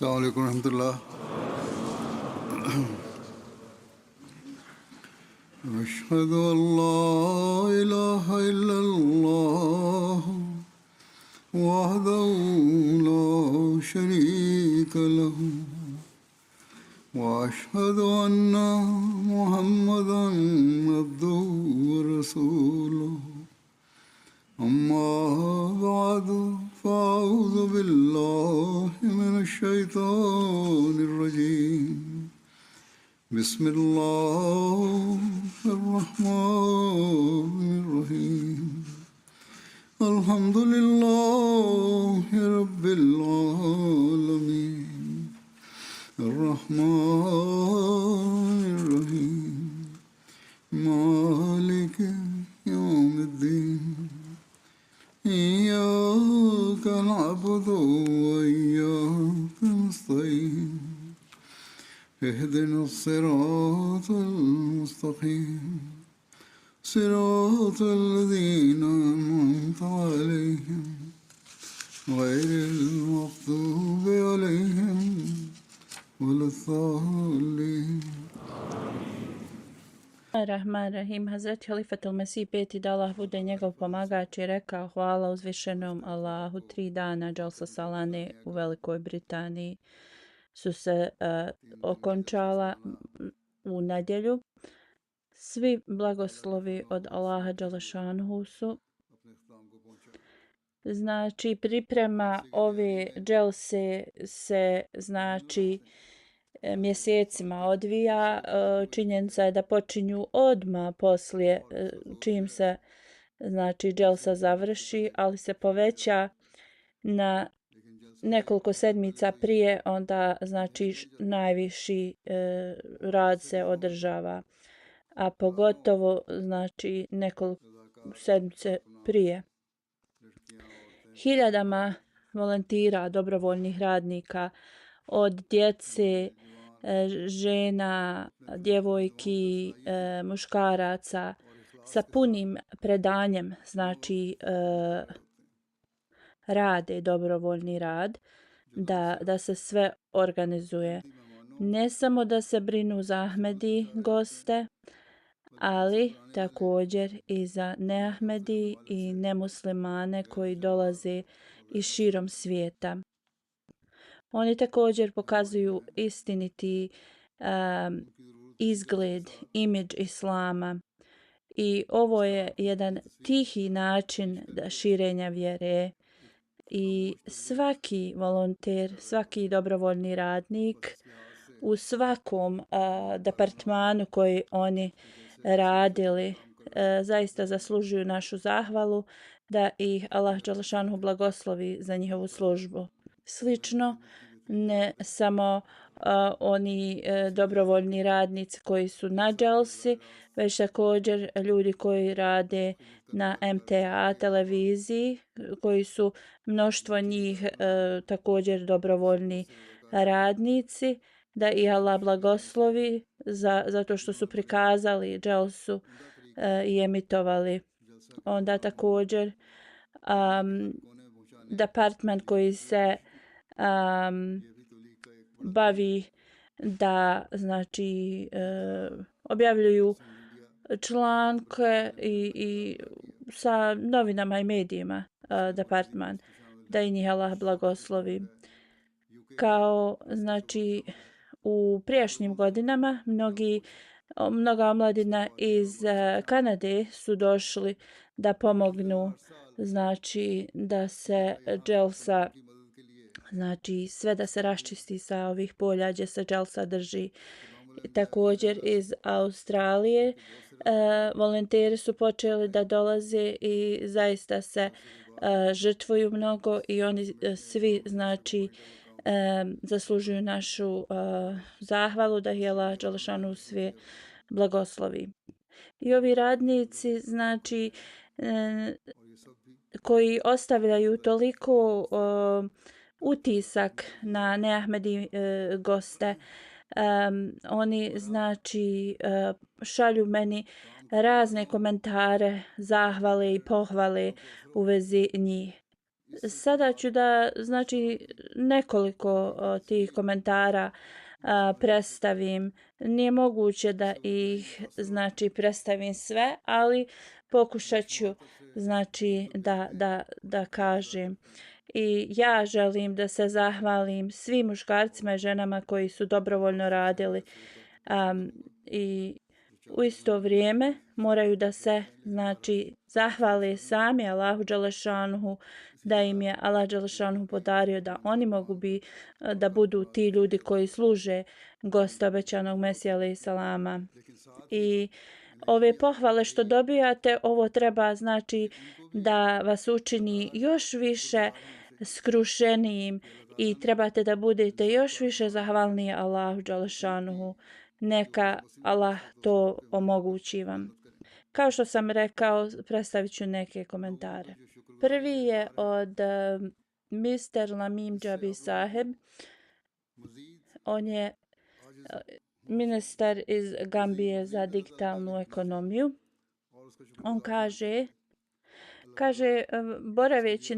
السلام عليكم ورحمة الله. أشهد أن لا إله إلا الله وحده لا شريك له وأشهد أن محمدا عبده ورسوله أما بعد فأعوذ بالله من الشيطان الرجيم بسم الله الرحمن الرحيم الحمد لله رب العالمين الرحمن الرحيم مالك يوم الدين إياك نعبد وإياك نستعين اهدنا الصراط المستقيم صراط الذين أنعمت عليهم غير المغضوب عليهم ولا الضالين. Rahim, Hazreti Halifatul Mesih peti, da Allah bude njegov pomagač, je rekao: hvala uzvišenom Allahu. 3 dana Džalsa Salane u Velikoj Britaniji su se okončala u nedjelju. Svi blagoslovi od Allaha Đalešanhu su. Znači, priprema ove dželse se mjesecima odvija. Činjenica je da počinju odmah poslije čim se dželsa završi, ali se poveća na nekoliko sedmica prije, onda najviši rad se održava, a pogotovo nekoliko sedmice prije. Hiljadama volontira, dobrovoljnih radnika, od djece, žena, djevojki, muškaraca, sa punim predanjem, rade dobrovoljni rad, da se sve organizuje. Ne samo da se brinu za Ahmedi goste, ali također i za neahmedi i nemuslimane koji dolaze iz širom svijeta. Oni također pokazuju istiniti izgled, imidž islama, i ovo je jedan tihi način širenja vjere. I svaki volonter, svaki dobrovoljni radnik u svakom departmanu koji oni radili zaista zaslužuju našu zahvalu, da ih Allah Đalešanhu blagoslovi za njihovu službu. Slično, ne samo oni dobrovoljni radnici koji su na dželsi, već također ljudi koji rade na MTA televiziji, koji su mnoštvo njih također dobrovoljni radnici, da ih Allah blagoslovi zato što su prikazali dželsu i emitovali. Onda također departman koji se bavi da objavljuju članke i sa novinama i medijima, departman, da i njih Allah blagoslovi. Kao u prijašnjim godinama mnoga omladina iz Kanade su došli da pomognu, da se dželsa, sve da se raščisti sa ovih polja gdje se dželsa drži. Također iz Australije volonteri su počeli da dolaze i zaista se žrtvuju mnogo, i oni svi zaslužuju našu zahvalu, da ih Allah Đalešanhu sve blagoslovi. I ovi radnici koji ostavljaju toliko utisak na neahmedi goste, oni šalju meni razne komentare, zahvale i pohvale u vezi njih. Sada ću da, znači, nekoliko tih komentara predstavim. Nije moguće da ih, znači, predstavim sve, ali pokušat ću, znači, da kažem. I ja želim da se zahvalim svim muškarcima i ženama koji su dobrovoljno radili i u isto vrijeme moraju da se, znači, zahvale sami Allahu Đelešanuhu da im je Allah Đelešanuhu podario da oni mogu da budu ti ljudi koji služe gosta obećanog Mesija alejhi salama. I ove pohvale što dobijate, ovo treba, znači, da vas učini još više skrušenijim i trebate da budete još više zahvalniji Allahu Đelešanuhu. Neka Allah to omogući vam. Kao što sam rekao, predstavit ću neke komentare. Prvi je od Mr. Lamim Džabi Saheb. On je ministar iz Gambije za digitalnu ekonomiju. On kaže, boraveći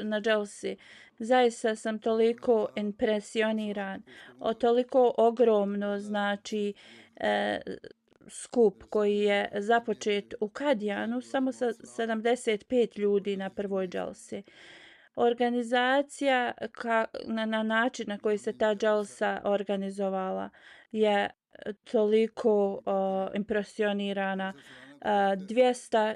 na Dželsi, zaista sam toliko impresioniran o toliko ogromno, znači, skup koji je započet u Kadijanu samo sa 75 ljudi na prvoj Dželsi. Organizacija na način na koji se ta Dželsa organizovala je toliko impresionirana. 200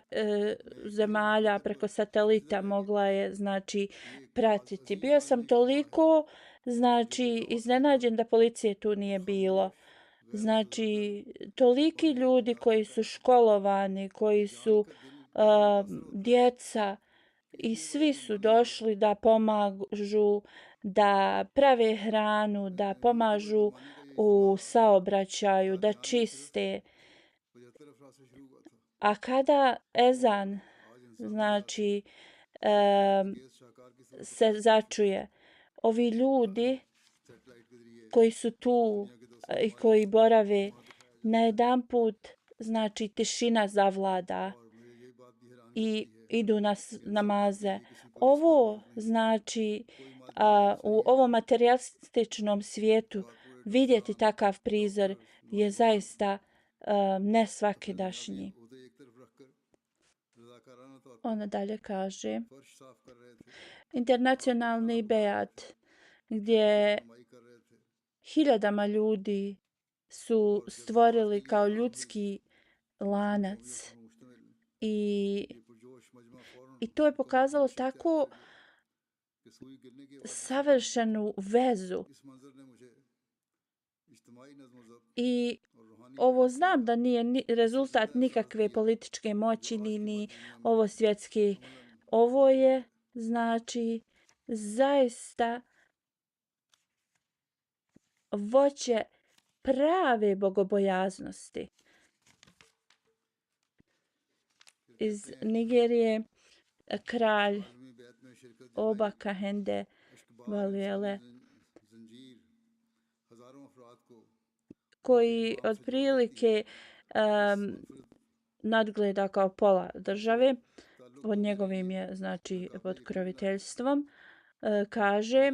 zemalja preko satelita mogla je, znači, pratiti. Bio sam toliko, znači, iznenađen da policije tu nije bilo. Znači, toliki ljudi koji su školovani, koji su djeca i svi su došli da pomažu, da prave hranu, da pomažu u saobraćaju, da čiste. A kada ezan, znači, se začuje, ovi ljudi koji su tu i koji borave, najedanput, znači, tišina zavlada i idu na namaze. Ovo znači u ovom materijalističnom svijetu vidjeti takav prizor je zaista nesvakidašnji. Ona dalje kaže, internacionalni bejat gdje hiljadama ljudi su stvorili kao ljudski lanac i to je pokazalo tako savršenu vezu. I ovo znam da nije rezultat nikakve političke moći ni ovo svjetski. Ovo je, znači, zaista voće prave bogobojaznosti. Iz Nigerije kralj Oba Kahende Valiele, koji otprilike nadgleda kao pola države, pod njegovim je, znači, pokroviteljstvom, kaže,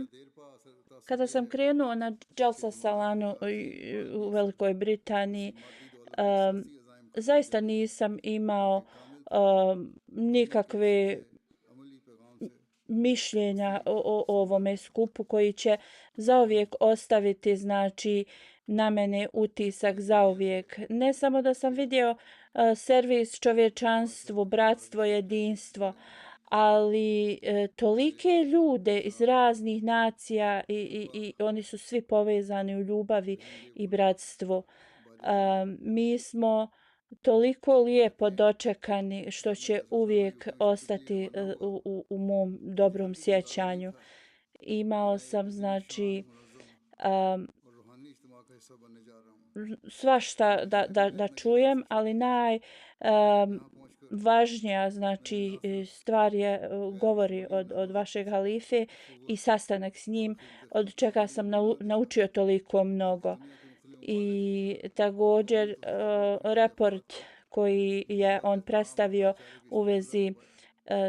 kada sam krenuo na Dželsa Salanu u Velikoj Britaniji, zaista nisam imao nikakve mišljenja o ovome skupu koji će zauvijek ostaviti, znači, na mene utisak zauvijek. Ne samo da sam vidio servis čovječanstvu, bratstvo, jedinstvo, ali tolike ljude iz raznih nacija i oni su svi povezani u ljubavi i bratstvu. Mi smo toliko lijepo dočekani što će uvijek ostati u mom dobrom sjećanju. Imao sam, znači, svašta da čujem, ali najvažnija, znači, stvar je govori od vašeg halife i sastanak s njim, od čega sam naučio toliko mnogo. I također report koji je on predstavio u vezi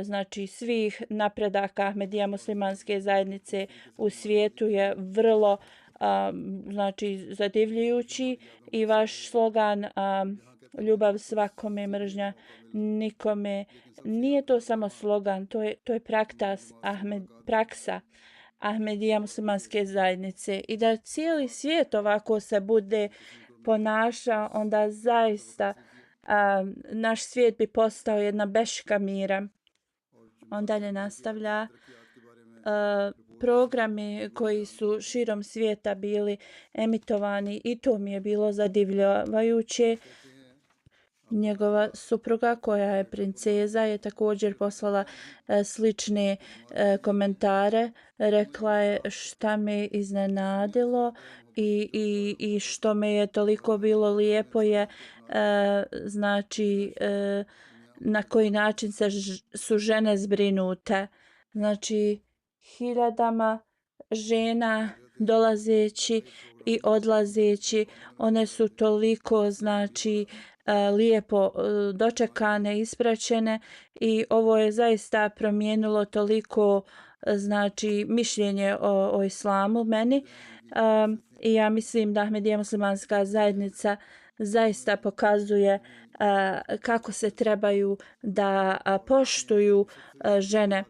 znači svih napredaka Ahmedija muslimanske zajednice u svijetu je vrlo znači zadivljujući i vaš slogan ljubav svakome, mržnja nikome, nije to samo slogan, to je praksa Ahmedija muslimanske zajednice i da cijeli svijet ovako se bude ponaša, onda zaista naš svijet bi postao jedna beška mira. On dalje nastavlja programi koji su širom svijeta bili emitovani i to mi je bilo zadivljavajuće. Njegova supruga koja je princeza je također poslala slične komentare. Rekla je šta me iznenadilo i što me je toliko bilo lijepo je znači na koji način su žene zbrinute. Znači hiljadama žena dolazeći i odlazeći, one su toliko znači lijepo dočekane, ispraćene i ovo je zaista promijenilo toliko znači mišljenje o islamu meni. I ja mislim da Ahmedija muslimanska zajednica zaista pokazuje kako se trebaju da poštuju žene.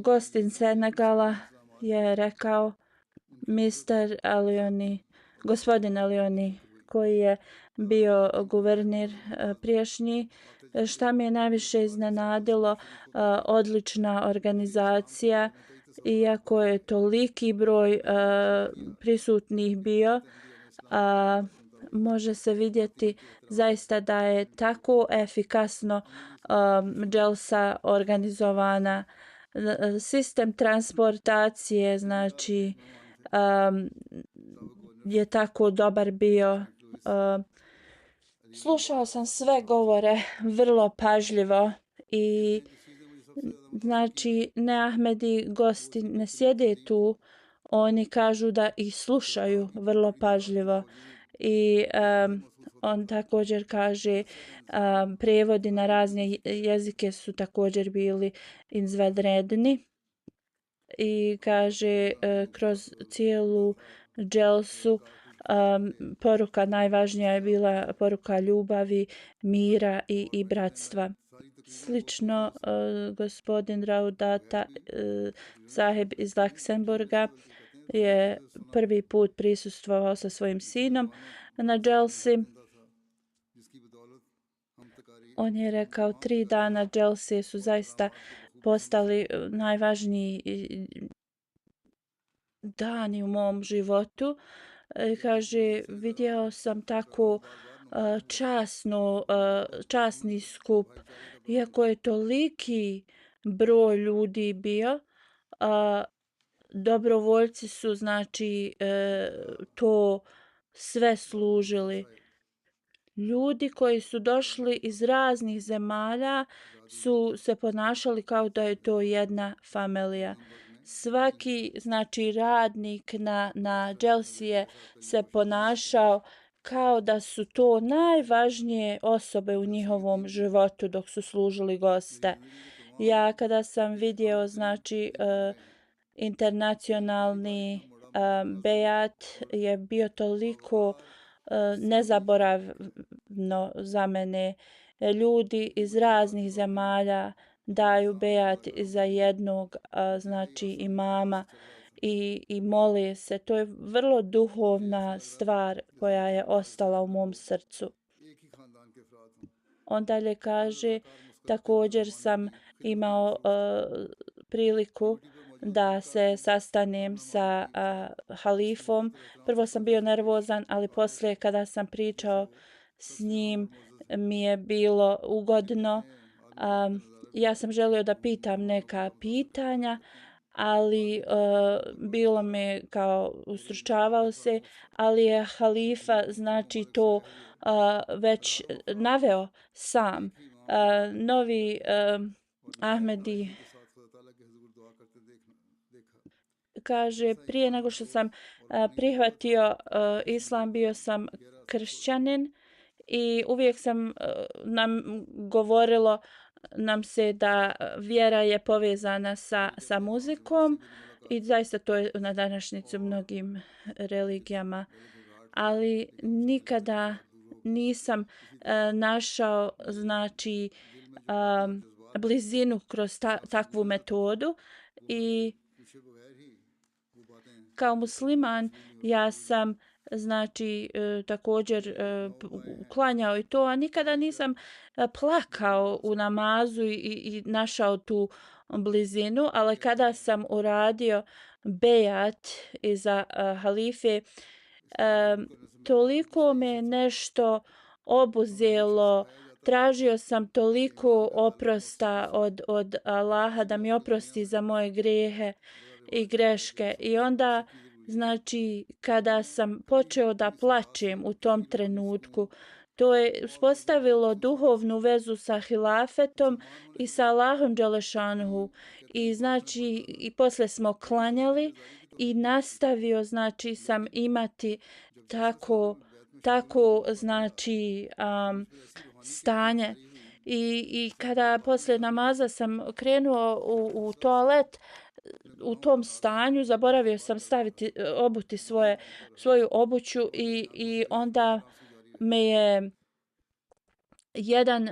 Gostin Senegala je rekao Mr. Alioni, gospodin Alioni koji je bio guverner prijašnji. Šta me je najviše iznenadilo, odlična organizacija, iako je toliki broj prisutnih bio, može se vidjeti zaista da je tako efikasno dželsa organizovana. Sistem transportacije znači je tako dobar bio. Slušao sam sve govore vrlo pažljivo i znači ne Ahmedi gosti ne sjede tu, oni kažu da i slušaju vrlo pažljivo i on također kaže prijevodi na razne jezike su također bili izvanredni i kaže kroz cijelu dželsu poruka najvažnija je bila poruka ljubavi, mira i bratstva. Slično gospodin Raudata Saheb iz Laksemburga je prvi put prisustvovao sa svojim sinom na dželsi. On je rekao 3 dana dželse su zaista postali najvažniji dani u mom životu. Kaže, vidio sam tako časni skup, iako je toliki broj ljudi bio, dobrovoljci su znači to sve služili. Ljudi koji su došli iz raznih zemalja su se ponašali kao da je to jedna familija. Svaki znači radnik na dželsije se ponašao kao da su to najvažnije osobe u njihovom životu dok su služili goste. Ja kada sam vidio znači internacionalni bejat je bio toliko nezaboravno za mene. Ljudi iz raznih zemalja daju bejat za jednog znači imama i mole se. To je vrlo duhovna stvar koja je ostala u mom srcu. On dalje kaže, također sam imao priliku da se sastanem sa halifom. Prvo sam bio nervozan, ali poslije kada sam pričao s njim mi je bilo ugodno. Ja sam želio da pitam neka pitanja, ali bilo me kao ustručavao se, ali je halifa znači to već naveo sam. Novi Ahmedi kaže, prije nego što sam prihvatio islam, bio sam kršćanin i uvijek sam nam govorilo nam se da vjera je povezana sa muzikom i zaista to je na današnjicu mnogim religijama, ali nikada nisam našao znači blizinu kroz takvu metodu i kao musliman ja sam znači također klanjao i to, a nikada nisam plakao u namazu i našao tu blizinu, ali kada sam uradio bejat iza halife, toliko me nešto obuzelo, tražio sam toliko oprosta od Allaha da mi oprosti za moje grijehe i greške. I onda, znači, kada sam počeo da plačem u tom trenutku, to je uspostavilo duhovnu vezu sa hilafetom i sa Allahom Đelešanuhu. I znači, i posle smo klanjali i nastavio, znači, sam imati tako znači, stanje. I kada posle namaza sam krenuo u toalet, u tom stanju zaboravio sam obuti svoju obuću i onda me je jedan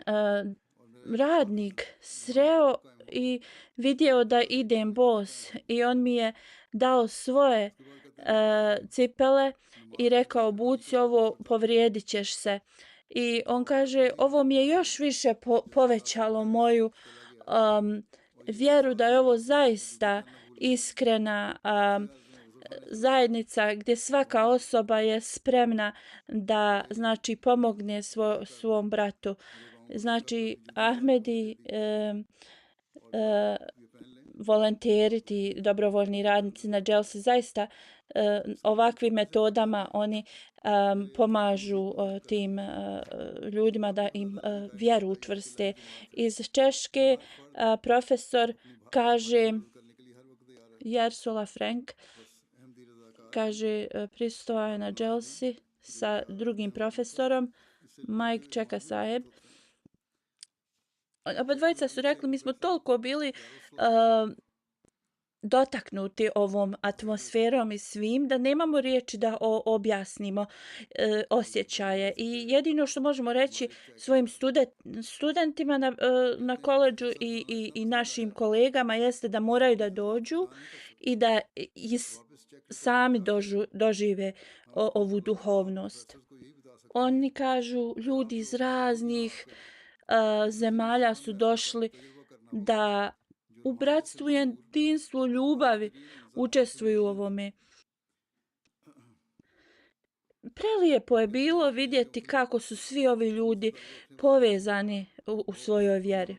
radnik sreo i vidio da idem bos i on mi je dao svoje cipele i rekao obuci ovo, povrijedit ćeš se. I on kaže ovo mi je još više povećalo moju vjeru da je ovo zaista iskrena zajednica gdje svaka osoba je spremna da znači pomogne svom bratu. Znači Ahmedi volonteri, ti dobrovoljni radnici na dželsi zaista ovakvim metodama oni pomažu tim ljudima da im vjeru učvrste. Iz Češke profesor kaže Jersula Frank kaže pristovao je na dželsi sa drugim profesorom Mike Čeka Saheb. Oba dvojica su rekli mi smo toliko bili dotaknuti ovom atmosferom i svim da nemamo riječi da objasnimo osjećaje i jedino što možemo reći svojim studentima na koledžu i našim kolegama jeste da moraju da dođu i da sami dožive ovu duhovnost. Oni kažu ljudi iz raznih zemalja su došli da u bratstvu, jedinstvu, ljubavi učestvuju u ovome. Prelijepo je bilo vidjeti kako su svi ovi ljudi povezani u svojoj vjeri.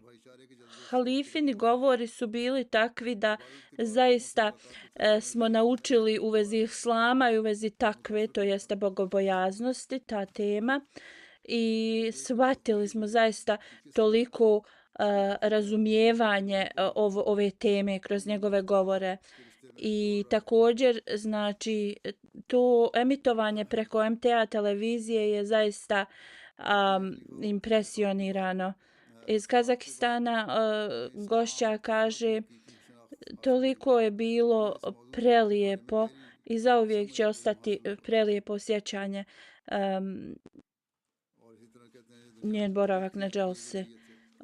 Halifini govori su bili takvi da zaista smo naučili u vezi islama i u vezi takve, to jeste bogobojaznosti, ta tema. I shvatili smo zaista toliko razumijevanje ove teme kroz njegove govore. I također, znači, to emitovanje preko MTA televizije je zaista impresionirano. Iz Kazakistana gošća kaže toliko je bilo prelijepo i zauvijek će ostati prelijepo sjećanje njen boravak na dželsi.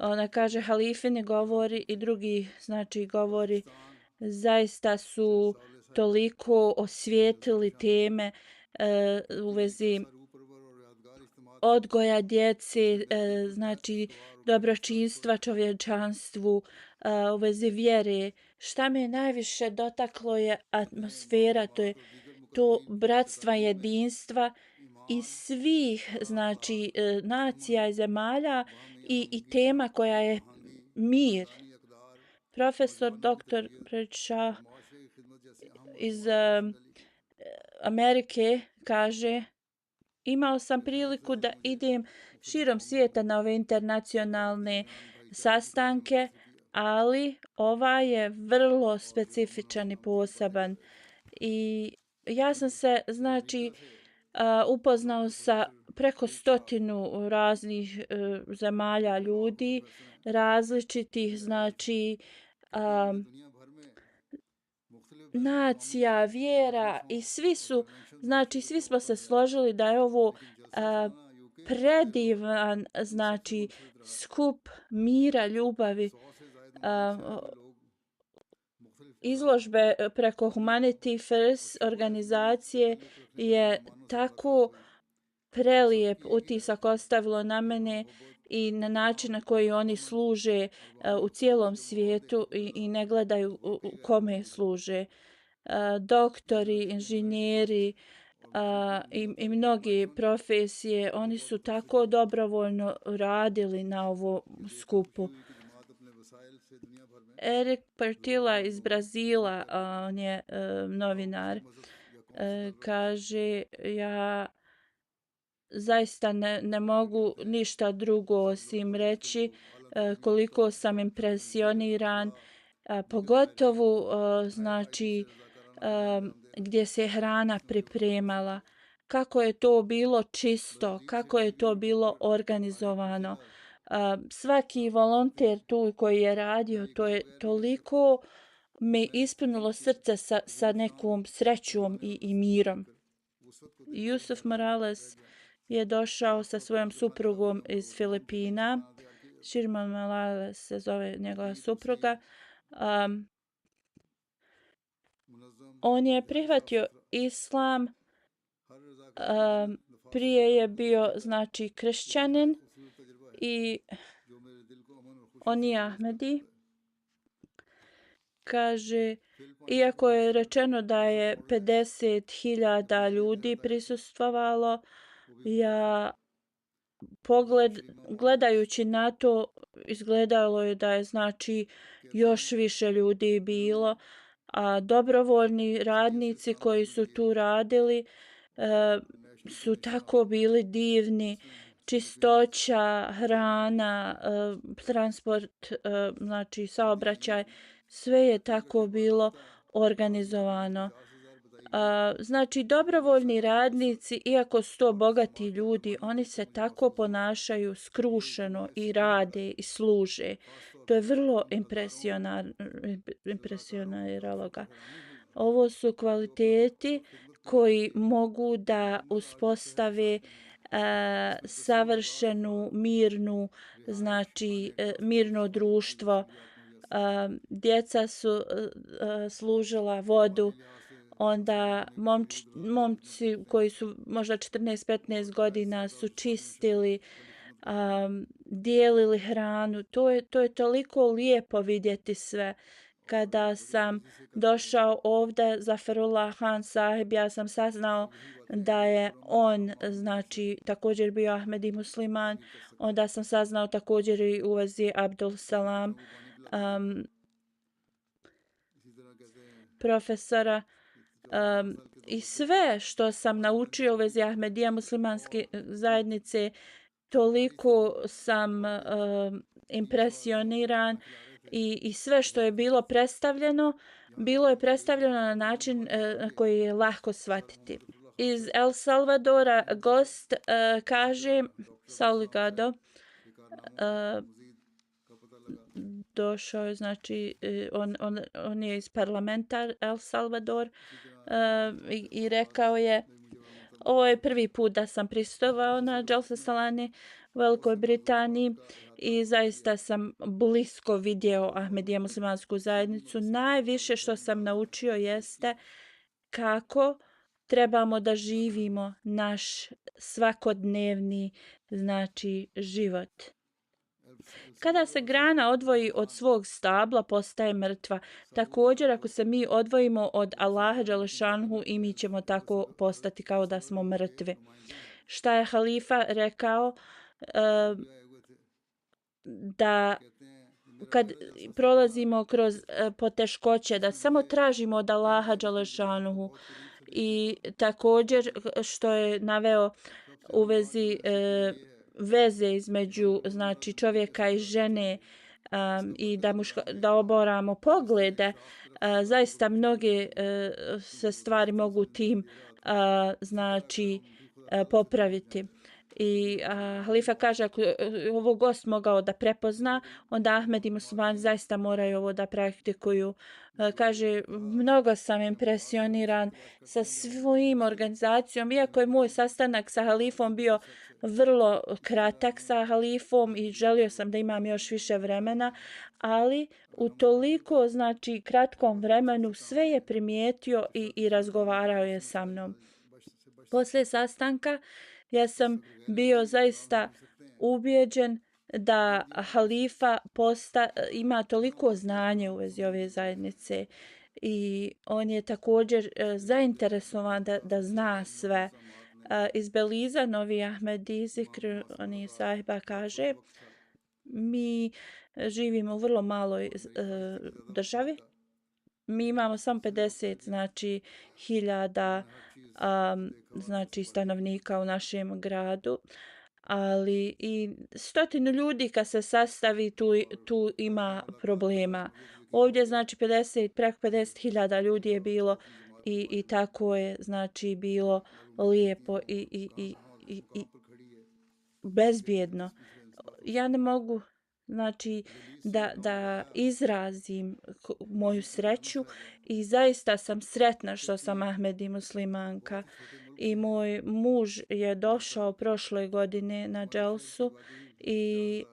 Ona kaže halifini govori i drugi znači govori zaista su toliko osvijetlili teme u vezi odgoja djece, znači dobročinstva čovječanstvu, u vezi vjere. Šta me najviše dotaklo je atmosfera, to bratstva, jedinstva i svih znači nacija i zemalja i tema koja je mir. Profesor dr. Preča iz Amerike kaže imao sam priliku da idem širom svijeta na ove internacionalne sastanke, ali ova je vrlo specifičan i poseban. I ja sam se znači upoznao sa preko 100 raznih zemalja ljudi, različitih, znači, um, nacija, vjera i svi smo se složili da je ovo a, predivan, znači, skup mira, ljubavi, a, izložbe preko Humanity First organizacije je tako prelijep utisak ostavilo na mene i na način na koji oni služe u cijelom svijetu i ne gledaju kome služe. Doktori, inženjeri i mnogi profesije, oni su tako dobrovoljno radili na ovom skupu. Eric Partila iz Brazila, on je novinar, kaže, ja zaista ne mogu ništa drugo osim reći koliko sam impresioniran, pogotovo znači gdje se hrana pripremala, kako je to bilo čisto, kako je to bilo organizovano. Svaki volonter tu koji je radio, to je toliko me ispunilo srce sa nekom srećom i mirom. Yusuf Morales je došao sa svojom suprugom iz Filipina. Shirman Morales se zove njegova supruga. On je prihvatio islam, prije je bio, znači, kršćanin i on je Ahmedi. Kaže, iako je rečeno da je 50.000 ljudi prisustvovalo, ja gledajući na to, izgledalo je da je, znači, još više ljudi bilo, a dobrovoljni radnici koji su tu radili su tako bili divni. Čistoća, hrana, transport, znači saobraćaj, sve je tako bilo organizovano. Znači, dobrovoljni radnici, iako su to bogati ljudi, oni se tako ponašaju skrušeno i rade i služe. To je vrlo impresioniralo ga. Ovo su kvaliteti koji mogu da uspostave savršenu, mirnu, znači mirno društvo. Djeca su služila vodu, onda momci koji su možda 14-15 godina su čistili, dijelili hranu. To je toliko lijepo vidjeti sve. Kada sam došao ovdje za Ferullah Khan Sahib, ja sam saznao da je on, znači, također bio Ahmedi musliman. Onda sam saznao također i u vezi Abdul Salam, profesora. I sve što sam naučio u vezi Ahmedija muslimanske zajednice, toliko sam impresioniran i sve što je bilo je predstavljeno na način koji je lako shvatiti. Iz El Salvadora gost kaže, Sauligado, došao je, znači, on je iz parlamenta El Salvador i rekao je, ovo je prvi put da sam prisustvovao na Jalsa Salane u Velikoj Britaniji i zaista sam blisko vidio Ahmedija muslimansku zajednicu. Najviše što sam naučio jeste kako trebamo da živimo naš svakodnevni, znači, život. Kada se grana odvoji od svog stabla, postaje mrtva. Također, ako se mi odvojimo od Allaha dželešanhu, i mi ćemo tako postati kao da smo mrtvi. Šta je halifa rekao? Da kad prolazimo kroz poteškoće, da samo tražimo od Allaha dželešanhu. I također, što je naveo u vezi veze između, znači, čovjeka i žene i da oboramo poglede, zaista mnoge se stvari mogu tim, znači, popraviti. I halifa kaže ako je ovo gost mogao da prepozna, onda Ahmed i muslimani zaista moraju ovo da praktikuju. Kaže, mnogo sam impresioniran sa svojim organizacijom, iako je moj sastanak sa halifom bio vrlo kratak sa halifom i želio sam da imam još više vremena, ali u toliko, znači, kratkom vremenu sve je primijetio i razgovarao je sa mnom. Poslije sastanka ja sam bio zaista ubijeđen da halifa ima toliko znanje u vezi ove zajednice i on je također zainteresovan da zna sve. Iz Beliza Novi Ahmedi Zikr oni sahiba kaže mi živimo u vrlo maloj državi. Mi imamo samo 50 znači hiljada znači stanovnika u našem gradu, ali i 100 ljudi kad se sastavi tu ima problema. Ovdje znači preko 50.000 ljudi je bilo i tako je znači bilo lijepo i bezbjedno. Ja ne mogu znači da izrazim moju sreću i zaista sam sretna što sam Ahmedi muslimanka. I moj muž je došao prošle godine na dželsu i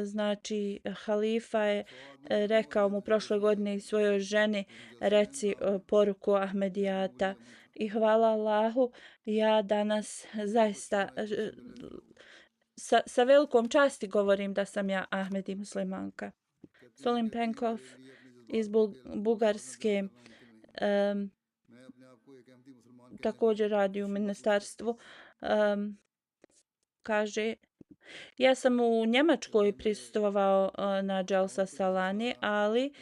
znači halifa je rekao mu prošle godine i svojoj ženi reci poruku Ahmedijata. I hvala Allahu, ja danas zaista sa velikom časti govorim da sam ja Ahmedi muslimanka. Solim Penkov iz Bugarske također radi u ministarstvu. Kaže, ja sam u Njemačkoj prisustvovao na Dželsa Salani, ali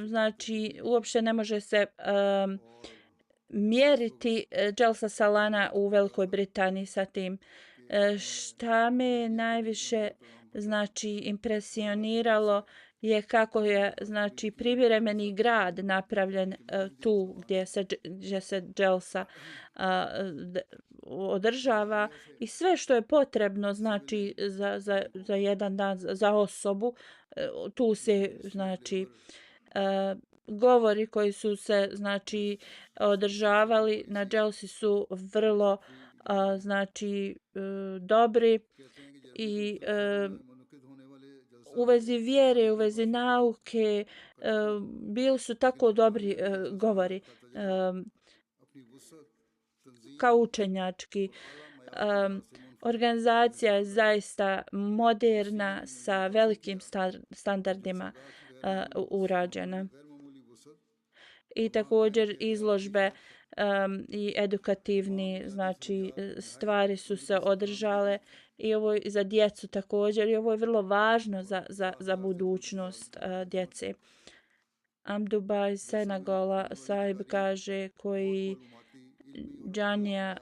znači uopće ne može se mjeriti Dželsa Salana u Velikoj Britaniji sa tim. Šta me najviše znači impresioniralo je kako je znači privremeni grad napravljen tu gdje se dželsa održava i sve što je potrebno znači za jedan dan za osobu tu se znači govori koji su se znači održavali na dželsi su vrlo znači dobri i u vezi vjere, u vezi nauke, bili su tako dobri govori kao učenjački. Organizacija je zaista moderna sa velikim standardima urađena. I također izložbe i edukativni znači stvari su se održale i ovo je za djecu također i ovo je vrlo važno za budućnost djece. Amduba iz Senegala sahib kaže koji džanija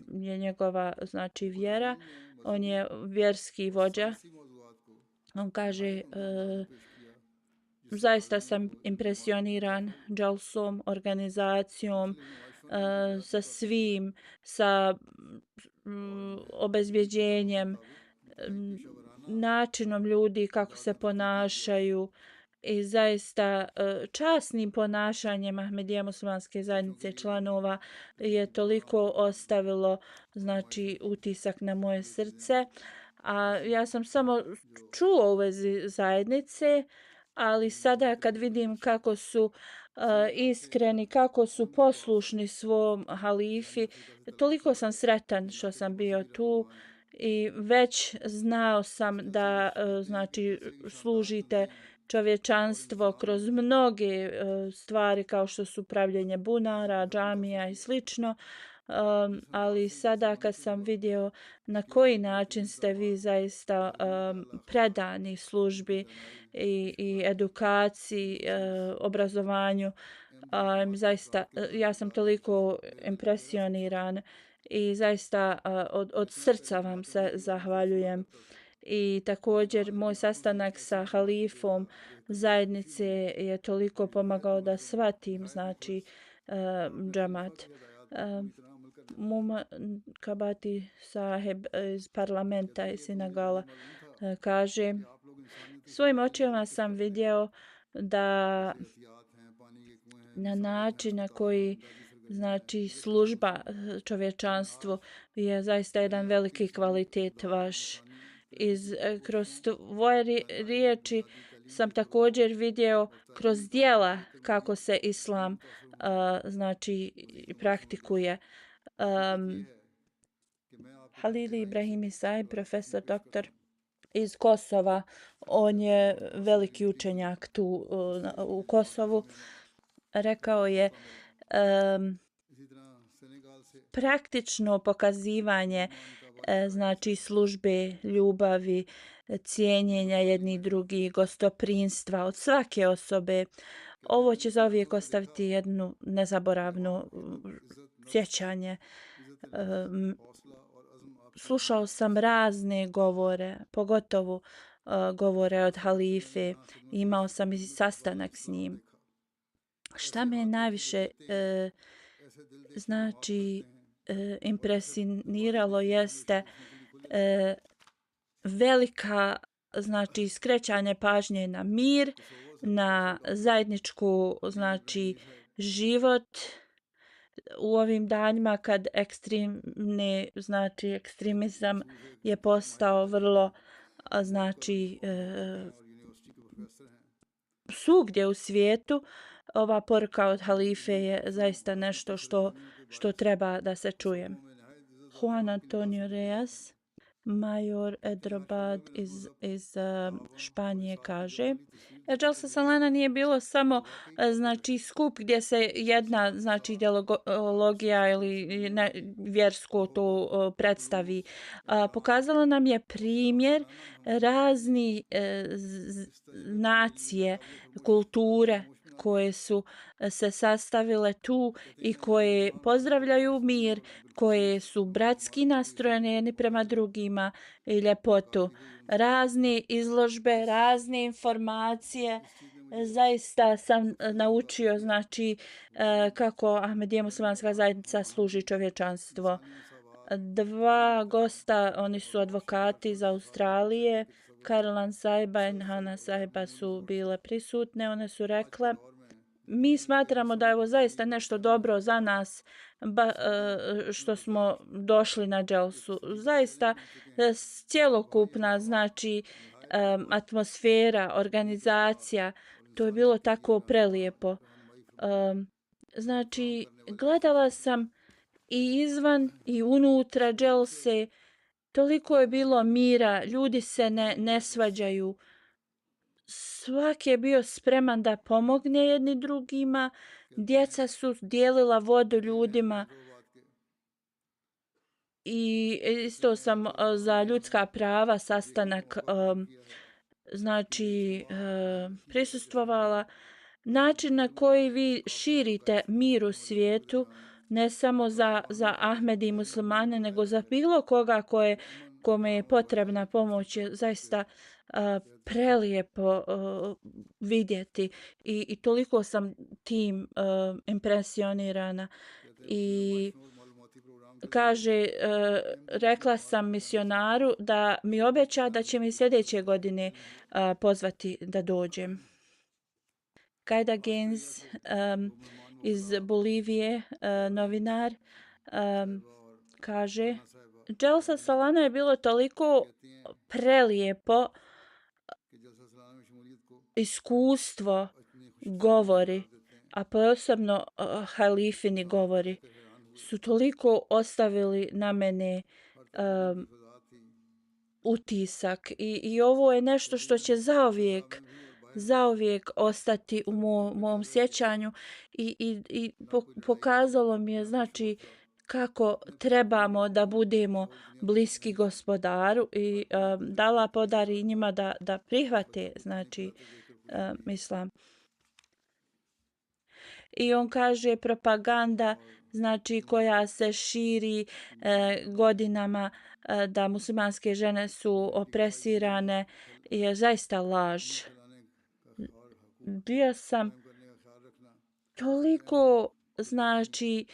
je njegova znači vjera, on je vjerski vođa. On kaže zaista sam impresioniran dželsom, organizacijom, sa svim, sa obezbjeđenjem, načinom ljudi kako se ponašaju i zaista časnim ponašanjem Ahmedija muslimanske zajednice članova je toliko ostavilo znači utisak na moje srce. A ja sam samo čuo u vezi zajednice, ali sada kad vidim kako su iskreni, kako su poslušni svom halifi, toliko sam sretan što sam bio tu i već znao sam da znači služite čovječanstvo kroz mnoge stvari kao što su pravljenje bunara, džamija i slično. Ali sada kad sam vidio na koji način ste vi zaista predani službi i edukaciji, obrazovanju, zaista ja sam toliko impresioniran i zaista od srca vam se zahvaljujem. I također moj sastanak sa halifom zajednice je toliko pomagao da shvatim znači džamat. Kabati Saheb iz parlamenta i Sinagala kaže: svojim očima sam vidio da na način na koji znači služba čovječanstvu je zaista jedan veliki kvalitet vaš. Kroz tvoje riječi sam također vidio kroz djela kako se islam znači praktikuje. Halili Ibrahim Isai, profesor doktor iz Kosova, on je veliki učenjak tu u Kosovu, rekao je praktično pokazivanje znači službe, ljubavi, cijenjenja jednih drugih, gostoprinstva od svake osobe. Ovo će zauvijek ostaviti jednu nezaboravnu sjećanje. Slušao sam razne govore, pogotovo govore od halife. Imao sam i sastanak s njim. Šta me najviše znači impresioniralo jeste velika znači skrećanje pažnje na mir, na zajedničku znači život u ovim danima kad ekstremizam je postao vrlo znači svugdje u svijetu. Ova poruka od halife je zaista nešto što treba da se čuje. Juan Antonio Reyes, major Edrobad iz Španije, kaže: Dželsa Salana nije bilo samo znači skup gdje se jedna znači ideologija ili vjersko to predstavi. Pokazala nam je primjer razni nacije, kulture koje su se sastavile tu i koje pozdravljaju mir, koje su bratski nastrojene jedni prema drugima i ljepotu. Razne izložbe, razne informacije. Zaista sam naučio znači kako Ahmedija muslimanska zajednica služi čovječanstvo. Dva gosta, oni su advokati iz Australije, Caroline Saiba i Hana Saiba su bile prisutne. One su rekle: mi smatramo da je ovo zaista nešto dobro za nas što smo došli na Dželsu. Zaista cjelokupna znači atmosfera, organizacija, to je bilo tako prelijepo. Znači gledala sam i izvan i unutra Dželse, toliko je bilo mira, ljudi se ne svađaju. Svaki je bio spreman da pomogne jedni drugima, djeca su dijelila vodu ljudima i isto sam za ljudska prava sastanak znači prisustvovala. Način na koji vi širite mir u svijetu, ne samo za Ahmedi i muslimane, nego za bilo koga kome je potrebna pomoć, je zaista prelijepo vidjeti i toliko sam tim impresionirana. I kaže, rekla sam misionaru da mi obeća da će mi sljedeće godine pozvati da dođem. Kajda Gaines iz Bolivije, novinar, kaže: Dželsa Salana je bilo toliko prelijepo iskustvo, govori, a posebno halifini govori su toliko ostavili na mene utisak i ovo je nešto što će zauvijek ostati u mom sjećanju i pokazalo mi je znači kako trebamo da budemo bliski Gospodaru i da Allah podari njima da prihvate znači islam. I on kaže propaganda znači koja se širi godinama da muslimanske žene su opresirane je zaista laž. Bio sam toliko znači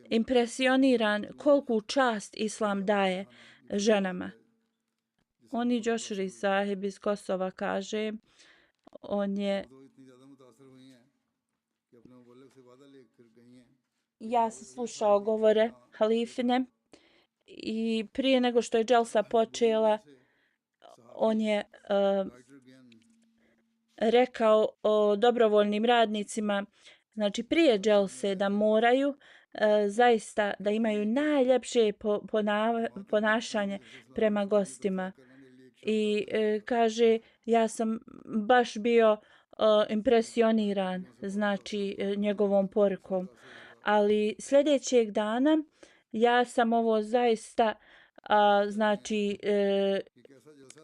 impresioniran koliku čast islam daje ženama. Oni Joshri Sahib iz Kosova kaže, on je ja sam slušao govore halifine i prije nego što je dželsa počela, on je rekao o dobrovoljnim radnicima, znači prije dželse da moraju zaista da imaju najljepše ponašanje prema gostima. I kaže, ja sam baš bio impresioniran, znači njegovom porukom. Ali sljedećeg dana ja sam ovo zaista znači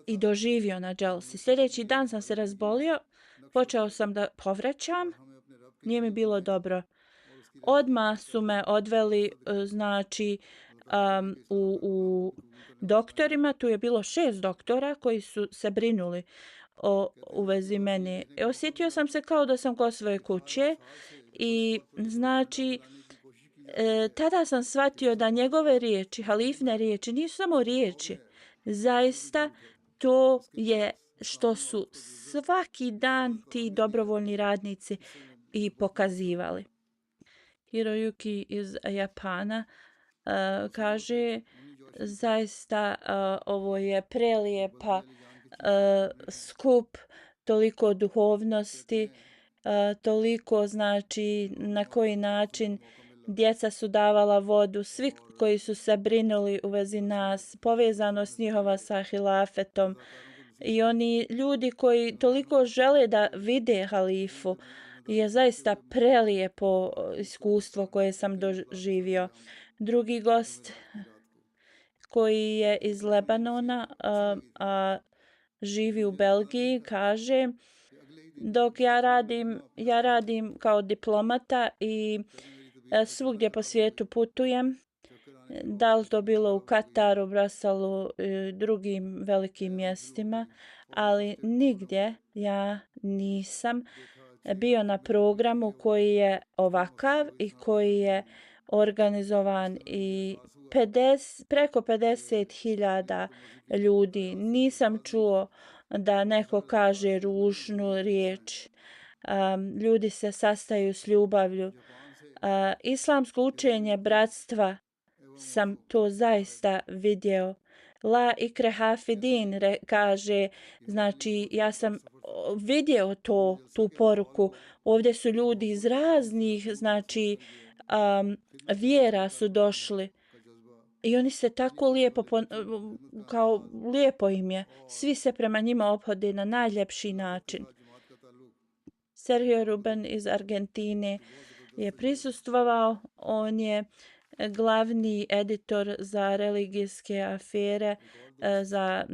i doživio na dželsi. Sljedeći dan sam se razbolio, počeo sam da povraćam, nije mi bilo dobro. Odmah su me odveli znači u doktorima, tu je bilo 6 doktora koji su se brinuli u vezi mene. Osjetio sam se kao da sam kod svoje kuće i znači tada sam shvatio da njegove riječi, halifne riječi, nisu samo riječi. Zaista to je što su svaki dan ti dobrovoljni radnici i pokazivali. Hiroyuki iz Japana kaže, zaista ovo je prelijepa skup, toliko duhovnosti, toliko znači na koji način djeca su davala vodu, svi koji su se brinuli u vezi nas, povezanost njihova sa hilafetom i oni ljudi koji toliko žele da vide halifu, je zaista prelijepo iskustvo koje sam doživio. Drugi gost koji je iz Lebanona, a živi u Belgiji, kaže, dok ja radim kao diplomata i svugdje po svijetu putujem, da li to bilo u Kataru, Bruxellesu i drugim velikim mjestima, ali nigdje ja nisam bio na programu koji je ovakav i koji je organizovan i preko 50.000 ljudi. Nisam čuo da neko kaže ružnu riječ. Ljudi se sastaju s ljubavlju. Islamsko učenje bratstva sam to zaista vidio. La ikreha fi din kaže, znači ja sam vidio tu poruku. Ovdje su ljudi iz raznih, znači vjera su došli. I oni se tako lijepo, kao lijepo im je. Svi se prema njima ophode na najljepši način. Sergio Ruben iz Argentine je prisustvovao. On je glavni editor za religijske afere, za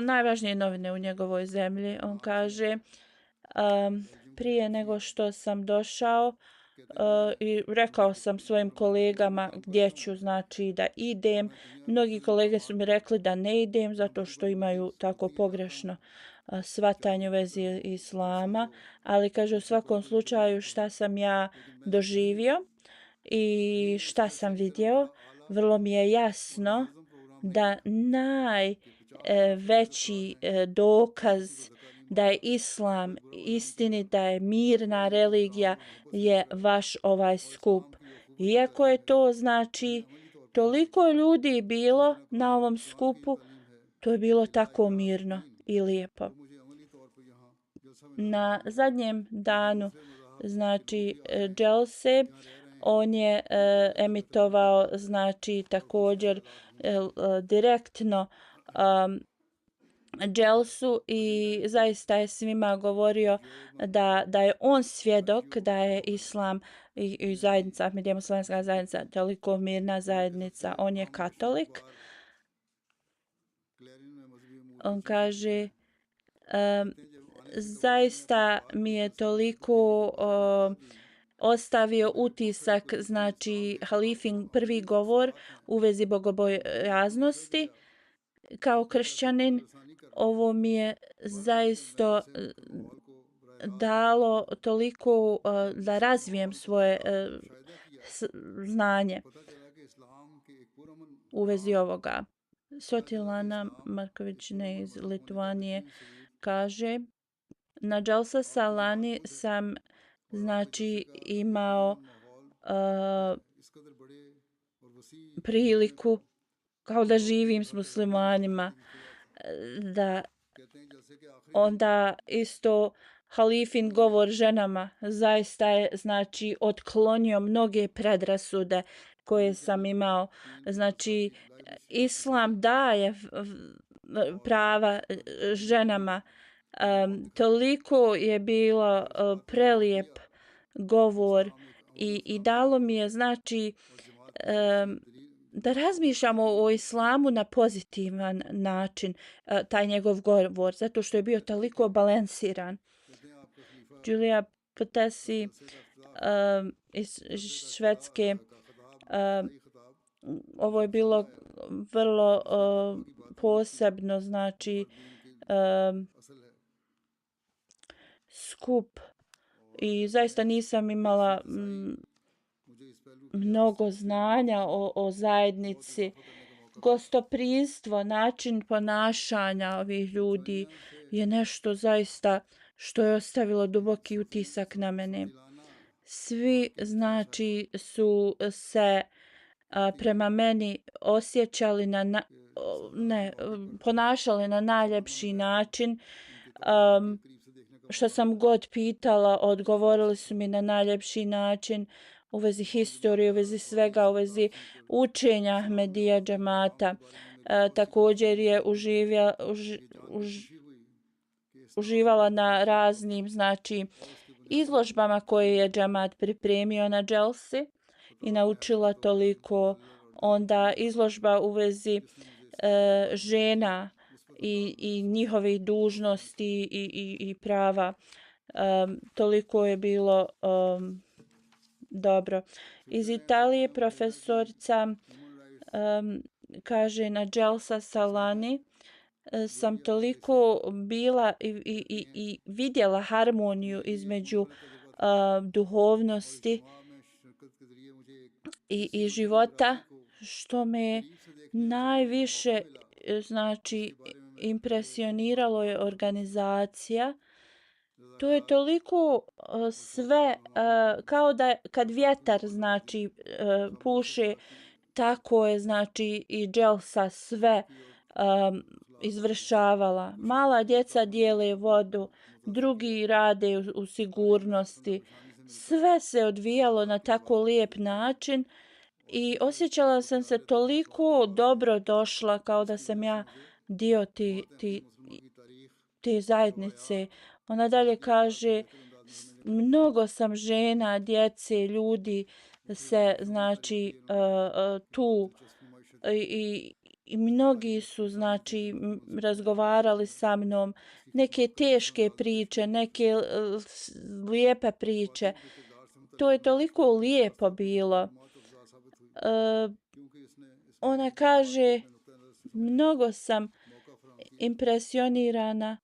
najvažnije novine u njegovoj zemlji. On kaže, prije nego što sam došao i rekao sam svojim kolegama gdje ću znači da idem. Mnogi kolege su mi rekli da ne idem zato što imaju tako pogrešno shvatanje u vezi islama, ali kaže u svakom slučaju šta sam ja doživio i šta sam vidio, vrlo mi je jasno da najveći dokaz da je islam istini, da je mirna religija je vaš ovaj skup. Iako je to znači toliko ljudi bilo na ovom skupu, to je bilo tako mirno i lijepo. Na zadnjem danu znači dželse on je emitovao znači također direktno dželsu i zaista je svima govorio da je on svjedok da je islam i zajednica, Ahmadija muslimanska zajednica, toliko mirna zajednica. On je katolik. On kaže, zaista mi je toliko ostavio utisak, znači halifin prvi govor u vezi bogobojaznosti. Kao kršćanin, ovo mi je zaista dalo toliko da razvijem svoje znanje u vezi ovoga. Sotilana Markovićne iz Litvanije kaže: na Jalsa Salani sam znači imao priliku kao da živim s muslimanima, da onda isto halifin govor ženama zaista je znači otklonio mnoge predrasude koje sam imao. Znači islam daje prava ženama. Toliko je bilo prelijep govor i dalo mi je znači da razmišljamo o islamu na pozitivan način, taj njegov govor, zato što je bio toliko balansiran. Julia Potesi iz Švedske, ovo je bilo vrlo posebno, znači skup i zaista nisam imala mnogo znanja o zajednici. Gostoprimstvo, način ponašanja ovih ljudi je nešto zaista što je ostavilo duboki utisak na mene. Svi znači su se prema meni osjećali ponašali na najljepši način. Što sam god pitala, odgovorili su mi na najljepši način u vezi historije, u vezi svega, u vezi učenja Ahmedija džemata. Također je uživala na raznim znači izložbama koje je džemat pripremio na dželsi i naučila toliko. Onda izložba u vezi žena i njihovih dužnosti i prava. Toliko je bilo dobro. Iz Italije profesorica kaže: na Jalsa Salani sam toliko bila i vidjela harmoniju između duhovnosti i života, što me najviše znači impresioniralo je organizacija. To je toliko sve kao da kad vjetar znači puše, tako je znači i Jalsa sve izvršavala. Mala djeca dijele vodu, drugi rade u sigurnosti. Sve se odvijalo na tako lijep način i osjećala sam se toliko dobro došla, kao da sam ja dio te zajednice. Ona dalje kaže: mnogo sam žena, djece, ljudi se znači tu i mnogi su znači razgovarali sa mnom, neke teške priče, neke lijepe priče. To je toliko lijepo bilo. Ona kaže: mnogo sam impresionirana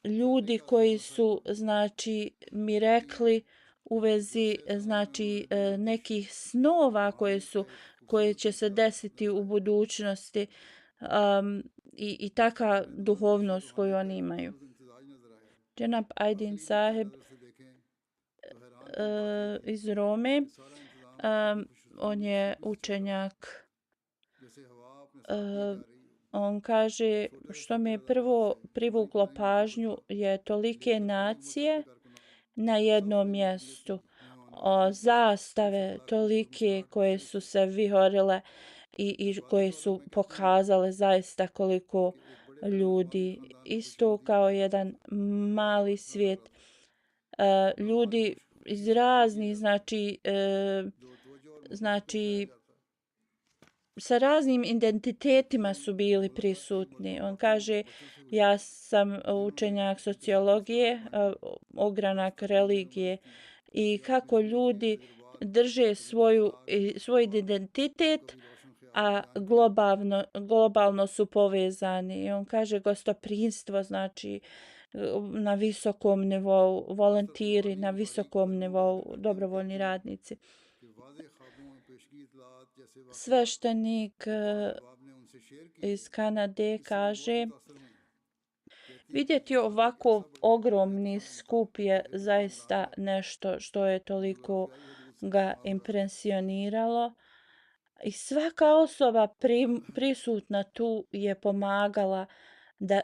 ljudi koji su znači mi rekli u vezi znači nekih snova koje će se desiti u budućnosti i taka duhovnost koju oni imaju. Dženab Aydin Saheb iz Rome, on je učenjak. On kaže: što mi je prvo privuklo pažnju je tolike nacije na jednom mjestu. Zastave tolike koje su se vihorile i koje su pokazale zaista koliko ljudi. Isto kao jedan mali svijet. Ljudi iz raznih znači sa raznim identitetima su bili prisutni. On kaže: ja sam učenjak sociologije, ogranak religije i kako ljudi drže svoj identitet, a globalno su povezani. I on kaže: gostoprimstvo znači na visokom nivou, volontiri na visokom nivou, dobrovoljni radnici. कि वाज़े ख्वाबों में पेशगी इतलात जैसे वाक़यात Sveštenik बाज़ अहबाब ने उनसे शेयर किए iz Kanade इससे वो बहुत kaže मुतासर हुए कहती हैं कि vidjeti अल्लाह एक ovako ऐसा बड़ा ogromni इंसान था skup je कि जिसका zaista अंदाज़ा nešto što je रसूलुल्लाह toliko की प्यारी हदीस से ga फरमा हो रहा था impresioniralo i svaka osoba prisutna tu je pomagala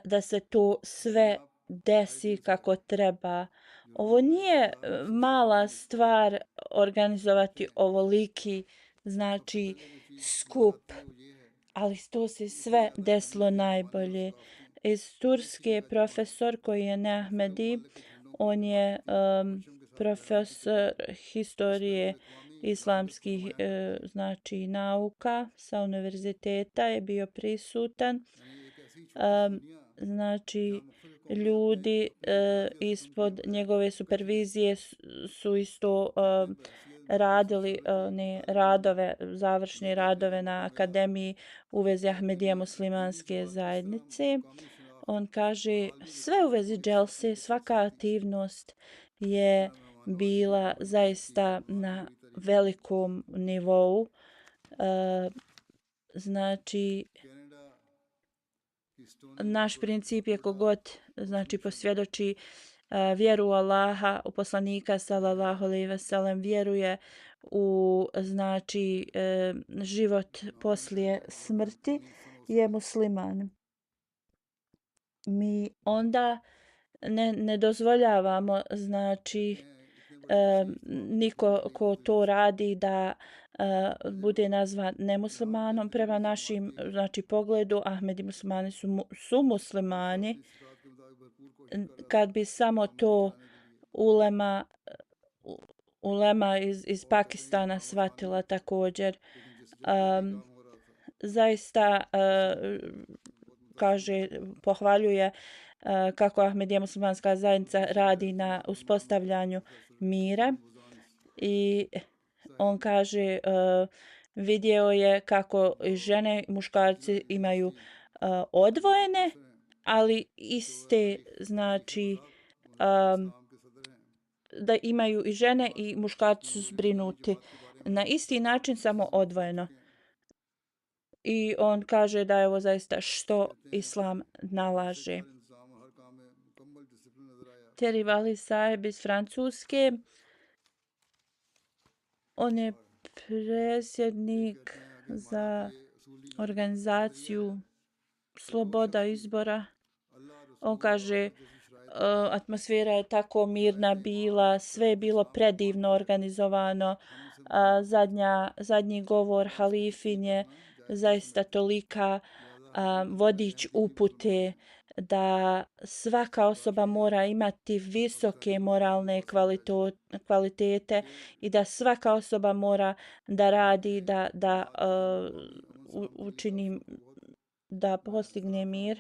da se to यानी sve आप desi आइडियल से kako treba. जो Ovo हमारे nije इस्लाम में सबसे mala पहले stvar देखते organizovati हैं ovoliki, सबसे znači, पहले जो चीज़ नज़र skup, आती है वो ये है ali to se कि इतनी sve ज़्यादा desilo जन्नती रूहानी और najbolje. सकाफती Iz खुशूसी Turske शहद का पानी profesor koji je मुख्तलिफ Nehmedi, ममालिक के झंडों की on je हिमायती परचम के साथ लहराने की profesor तकरीब इस historije बैनुल-अक़वामी कांग्रेस को islamskih नुमायां करती है znači nauka sa univerziteta je bio prisutan. यानी एक ऐसी छोटी सी Um, दुनिया znači जहाँ मुख्तलिफ कौमें अपने ljudi अपनी मिजाज या रस्म की ispod njegove पैरोवी करती हैं supervizije su isto कहते हैं बहैसियत नस्ल radili सोशियोलॉजी तालिब इल्म radove, मुझे završne देखने का radove na मौका मिला akademiji u vezi कि Ahmedija दीनी दीनी muslimanske जमात किस तरह zajednice. मकामी शनाख्त On kaže आलमी sve u लिहाज vezi और dželse, इंसानियत के svaka सिलसिले में aktivnost किस je तरह मेहमान नवाजी bila और खिदमत की zaista बहुत na बुरी तरीके से velikom nivou. Znači, कनाडा की stony naš princip je Florida kogod znači association posvjedoči vjeru u Allaha, u poslanika sallallahu alejhi ve sellem, vjeruje u znači život poslije नॉन smrti, पाकिस्तानी फन je उस्ताद musliman. Mi onda ne dozvoljavamo कहते znači हैं इतने बड़े वसी niko मजमई ko वजीफों to से radi da हाजिर bude होकर nazvan जहाँ nemuslimanom. बेहतरीन Prema मकामात našim के znači pogledu Ahmedi muslimani su हर शख्स muslimani. इस सिफात के मुताबिक भरपूर कोशिश कर रहा था Kad bi samo अमल में to लाने के लिए ulema ulema iz और कहते हैं ये Pakistana कहावत वाणी shvatila također. लेकिन जिस जज्बे से ये Um, काम हो रहा था zaista उसे बहुत मुतासर kaže, करता था pohvaljuje kako Ahmedija muslimanska क्योंकि zajednica इससे radi बेहतरीन na मकामात uspostavljanju मुखलसल mira वजान i on ज़ाहिर kaže vidio je kako i जो žene i muškarci imaju university जो odvojene, प्रोफेसर हैं ali जो iste तारीख znači बागदाद मनाहिल um, इस्लाम के सदर हैं da imaju i žene बात i करते muškarci वक्त su उन्होंने नूरानी zbrinuti जमात के बारे में na isti način, samo इससे ज़रूर पूछ odvojeno. चुके हैं I on kaže da je ovo zaista što कहते हैं islam कि इसे nalaže. हर इंतजाम और हर काम में मुकम्मल डिसिप्लिन नजर आया Thierry Vali Saheb iz Francuske, on je और फिर predsjednik कहते हैं कि हमारा za ये असूली अकीदा यह organizaciju है कि कोई Sloboda शख्स भी izbora. अल्लाह On रसूल और kaže आखिरत जैसी शराइत के खिलाफ atmosfera je tako mirna शराइत ईमान bila, और sve je शराइत bilo इस्लाम को predivno मानकर organizovano. हम उनसे मुखालफत करते हैं Zadnji govor क्या इसकी halifin तकलीफ je करना जायज़ नहीं zaista समझते tolika लिहाजा हर कोई अपने vodič जहन की भी upute मुसलमान है da svaka osoba काफ़ी है mora imati visoke पाकिस्तानी फ़ौज के moralne पास ये जायज़ है kvalitete कि i da svaka osoba mora da radi अपने da इलाके के मकामी अमन सलामती के učini काफ़िलों को बहुत da मैं postigne सराहता हूँ mir.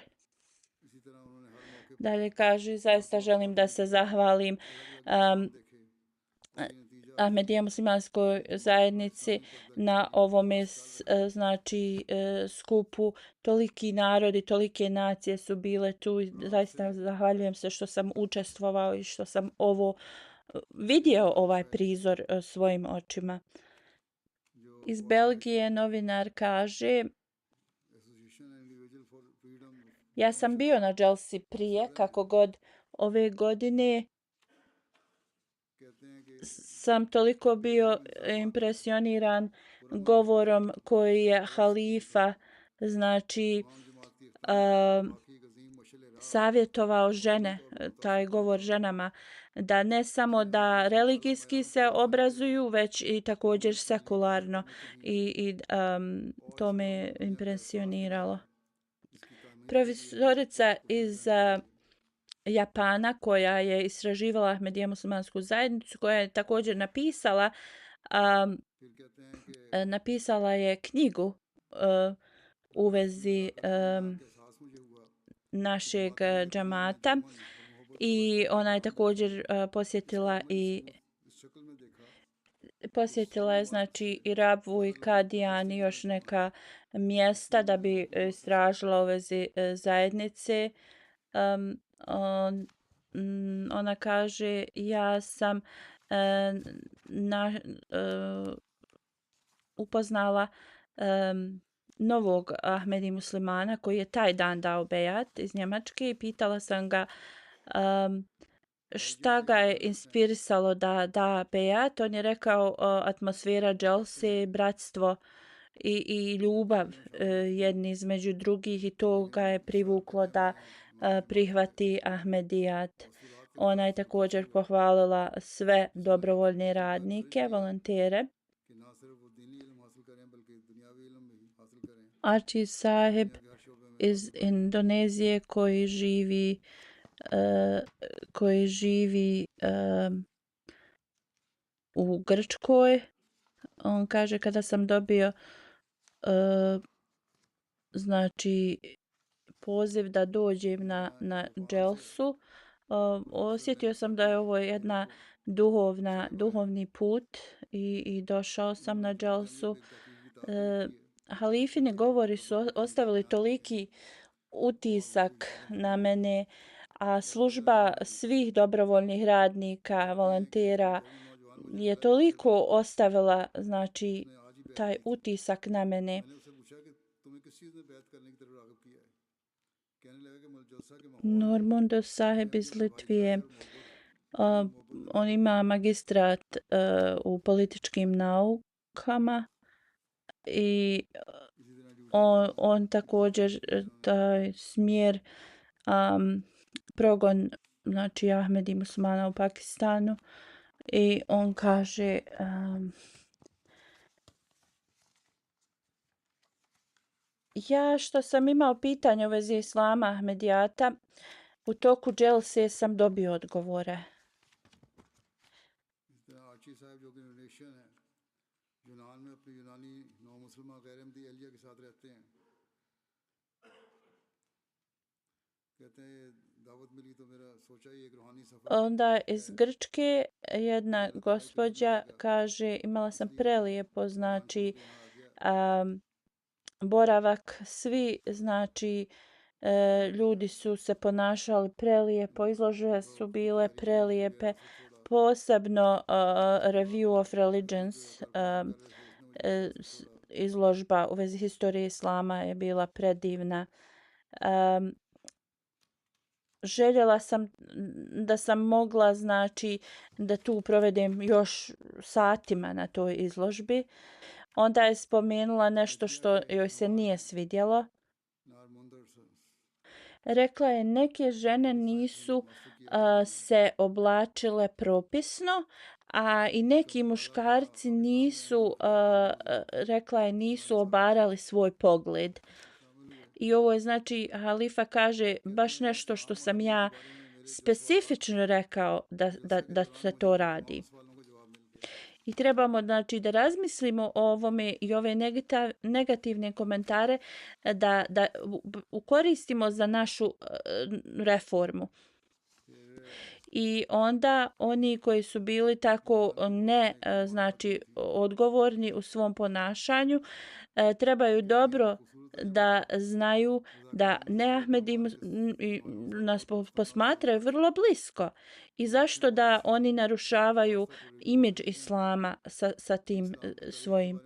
इसी तरह उन्होंने हर मौके पर Dalje kaže, zaista आमतौर पर želim da भी se zahvalim अलग अलग um, इकदाम देखे और ये नतीजा Ahmedija muslimanskoj zajednici इस्लामी पर्दे की na तमीज़ ovome पास डाल रहे znači skupu. Toliki narodi, tolike nacije su bile tu i France से zaista zahvaljujem se što sam učestvovao i što sam ovo vidio George ovaj fashion prizor svojim očima. जो Iz coordination Belgije novinar kaže, association individual for freedom ja sam promotion bio na Jelsi prije, सदर हैं kako god ove godine कहते हैं कि sam toliko bio बेहतरीन इंतजाम impresioniran पुरअमन माहौल govorom koji je और अच्छी halifa लीडरशिप znači तमाम जमात की इकताम को वाकई एक अजीम मशल राह savjetovao और दिली žene, तौर पर मुतासर taj करने govor वाला ženama, da ne samo कहते हैं da कि ताज़ा religijski बयान se फरमाया कि obrazuju, već i također university की अपने sekularno. फर्म तहीन और To इस me पुरअमन दुनिया का एहसास दिलाया impresioniralo. इसकी तामीर के लिए Profesorica खुदाई iz करनी चाहिए Japana koja je istraživala Ahmedija muslimansku zajednicu, koja je također napisala फिर कहते हैं कि napisala je knjigu u जब इसमें vezi अल्लाह का फजल आया तो एहसास मुझे हुआ कि našeg जमातें यकीनन džamata पुरअमन और मोहब्बत को i एक ona je पैगाम देती također हैं posjetila इसलिए मैंने i इसको इस शक्ल में देखा तो posjetila सारी je इबादत znači से i Rabvu i अलग अलग Kadijan i तफसील još बयान फरमाई neka mjesta da तकरीबन bi 200 मुख्तसर istražila u vezi zajednice. On ona kaže ja sam upoznala novog Ahmedi muslimana koji je taj dan dao bejat iz Njemačke i pitala sam ga šta ga je inspirisalo da da bejat. On je rekao atmosfera dželse, bratstvo i ljubav jedni između drugih i to ga je privuklo da prihvati Ahmedijat. Ona je također pohvalila sve dobrovoljne radnike, volontere. Archie Sahib iz Indonezije koji živi u Grčkoj. On kaže kada sam dobio znači poziv da dođem na dželsu, osjetio sam da je ovo jedna duhovni put i došao sam na dželsu. Halifini govori su ostavili toliki utisak na mene, a služba svih dobrovoljnih radnika, volontera je toliko ostavila znači taj utisak na mene. Normondo Sahib iz Litvije, on ima magistrat u političkim naukama i on također taj smjer progon znači Ahmedi muslimana u Pakistanu i on kaže ja što sam imao pitanje u vezi islama Ahmedijata, u toku dželse sam dobio odgovore. Onda iz Grčke jedna gospođa kaže imala sam prelijepo znači boravak, svi znači ljudi su se ponašali prelijepo, izložbe su bile prelijepe, posebno Review of Religions izložba u vezi historije islama je bila predivna. Željela sam da sam mogla znači da tu provedem još satima na toj izložbi. Onda je spomenula nešto što joj se nije svidjelo. Rekla je neke žene nisu se oblačile propisno, a i neki muškarci nisu, rekla je, nisu obarali svoj pogled. I ovo je znači, halifa kaže baš nešto što sam ja specifično rekao da se to radi. I trebamo znači da razmislimo o ovome i ove negativne komentare da ukoristimo za našu reformu. I onda oni koji su bili tako znači odgovorni u svom ponašanju trebaju dobro da znaju da neahmedi nas posmatraju vrlo blisko i zašto da oni narušavaju imidž islama sa tim svojim.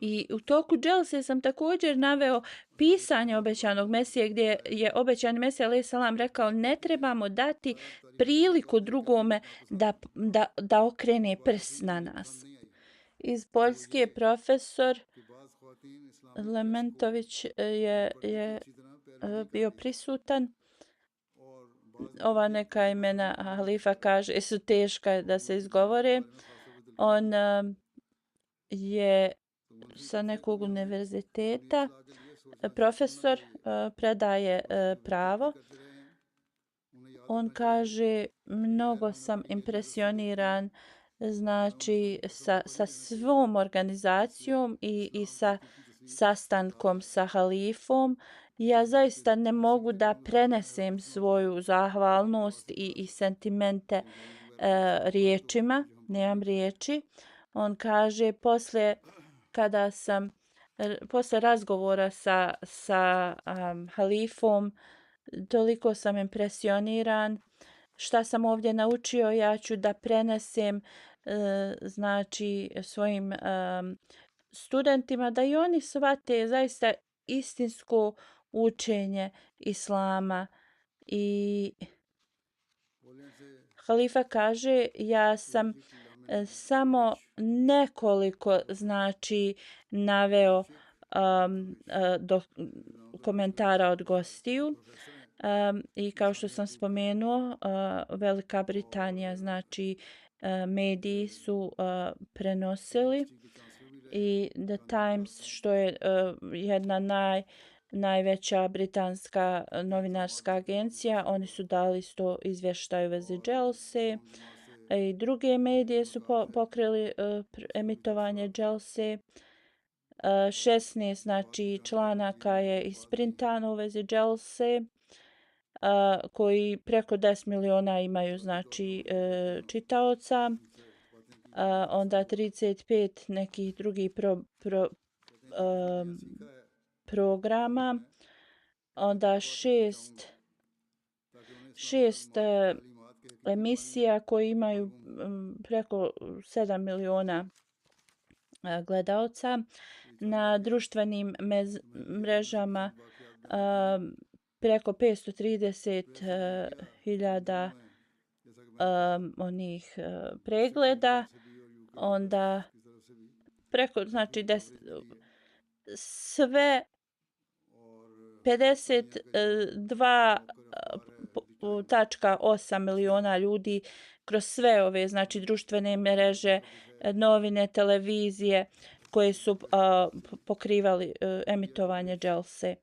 I u toku dželse sam također naveo pisanje obećanog Mesije gdje je obećani Mesija alejhi selam rekao ne trebamo dati priliku drugome da okrene prst na nas. Iz Poljske je profesor Lementović je bio prisutan. Ova neka imena halifa kaže su teška da se izgovore. On je sa nekog univerziteta, profesor, predaje pravo. On kaže mnogo sam impresioniran znači sa svom organizacijom i sa sastankom sa halifom. Ja zaista ne mogu da prenesem svoju zahvalnost i sentimente riječima, nemam riječi. On kaže posle razgovora sa halifom Toliko sam impresioniran. Šta sam ovdje naučio, ja ću da prenesem znači svojim studentima da i oni shvate zaista istinsko učenje islama. I halifa kaže, ja sam samo nekoliko znači naveo do komentara od gostiju. I kao što sam spomenuo, Velika Britanija, znači mediji su prenosili i The Times, što je jedna najveća britanska novinarska agencija, oni su dali 100 izvještaja u vezi Dželse. I druge medije su pokrili emitovanje Dželse. 16 znači članaka je isprintano u vezi Dželse, koji preko 10 miliona imaju znači čitaoca. Onda 35 nekih drugih programa. Onda šest emisija koji imaju preko 7 miliona gledaoca. Na društvenim mrežama preko 530.000 onih pregleda. Onda preko znači sve 52,8 miliona ljudi kroz sve ove znači društvene mreže, novine, televizije koje su pokrivali emitovanje Dželse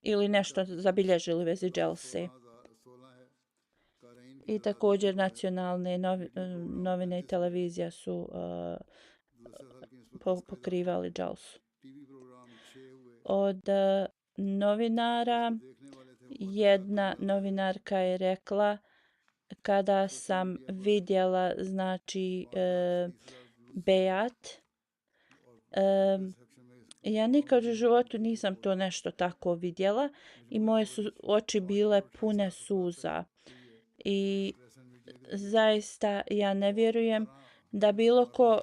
ili nešto zabilježili u vezi Dželse. I također nacionalne novine i televizija su pokrivali Dželsu. Od novinara, jedna novinarka je rekla, kada sam vidjela znači bejat, ja nikad u životu nisam to nešto tako vidjela i moje su oči bile pune suza. I zaista ja ne vjerujem da bilo ko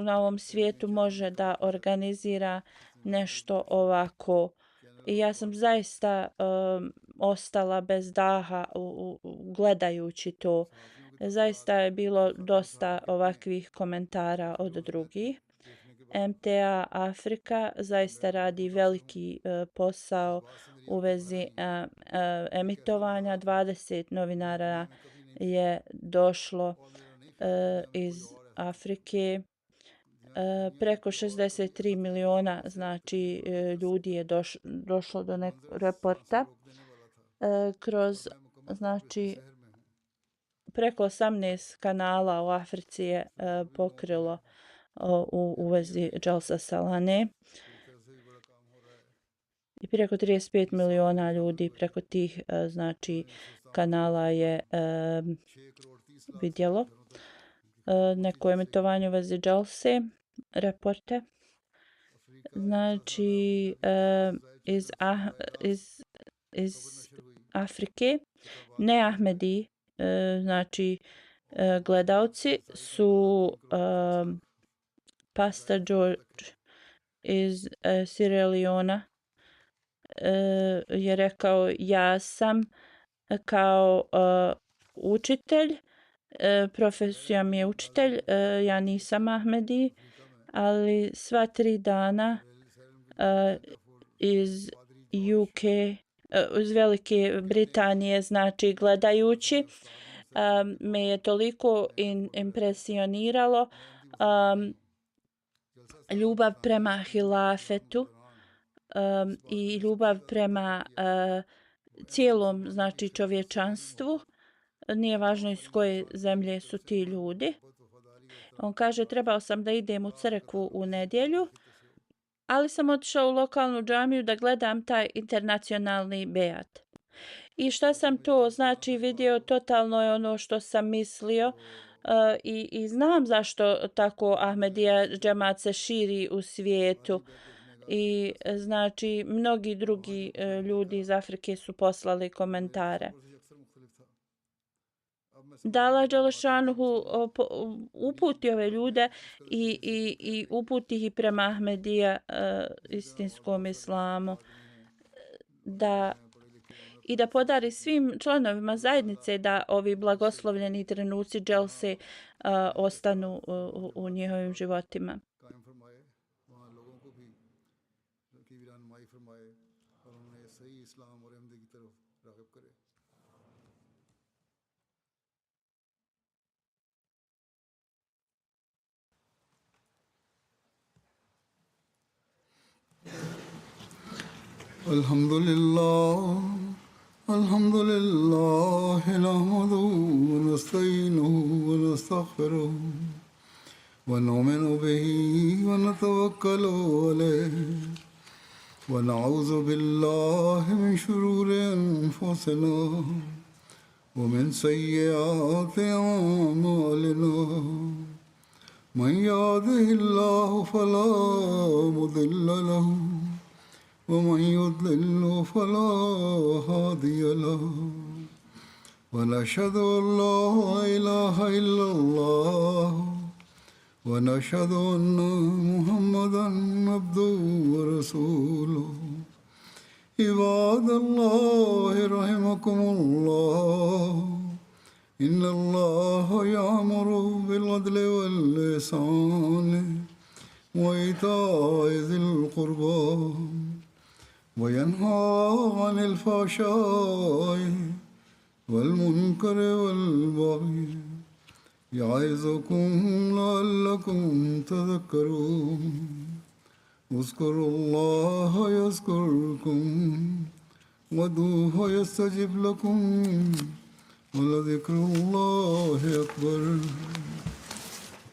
na ovom svijetu može da organizira nešto ovako. I ja sam zaista ostala bez daha gledajući to. Zaista je bilo dosta ovakvih komentara od drugih. MTA Afrika zaista radi veliki posao u vezi emitovanja. 20 novinara je došlo iz Afrike. Preko 63 miliona znači ljudi je došlo do reporta kroz znači preko 18 kanala u Africi je pokrilo u vezi Dželsa Salane i preko 35 miliona ljudi preko tih znači kanala je vidjelo neko emitovanje u vezi Dželse, reporte. Znači iz Afrike, ne Ahmedi, znači gledalci su Pastor George iz Sierra Leona je rekao, ja sam kao učitelj, profesijom je učitelj, ja nisam Ahmedi, ali sva 3 dana iz UK, iz Velike Britanije, znači gledajući, me je toliko impresioniralo ljubav prema hilafetu i ljubav prema cijelom znači čovječanstvu. Nije važno iz koje zemlje su ti ljudi. On kaže, trebao sam da idem u crkvu u nedjelju, ali sam otišao u lokalnu džamiju da gledam taj internacionalni bejat. I šta sam to znači vidio, totalno je ono što sam mislio i znam zašto tako Ahmedija džemat se širi u svijetu. I znači mnogi drugi ljudi iz Afrike su poslali komentare. Da Allah Đelešanuhu uputi ove ljude i uputi ih prema Ahmedija istinskom islamu. I da podari svim članovima zajednice da ovi blagoslovljeni trenuci dželse ostanu u njihovim životima. الحمد لله نحمده ونستعينه ونستغفره ونؤمن به ونتوكل عليه ونعوذ بالله من شرور أنفسنا ومن سيئات أعمالنا من يهده الله فلا مضل له ومن يضلل فلا هادي له ونشهد أن لا إله إلا الله ونشهد أن محمدا عبده ورسوله عباد الله رحمكم الله إن الله يأمر بالعدل والإحسان وإيتاء ذي القربى وينهى عن الفحشاء والمنكر والبغي يعظكم لعلكم تذكرون اذكروا الله يذكركم وادعوه يستجب لكم ولذكر الله أكبر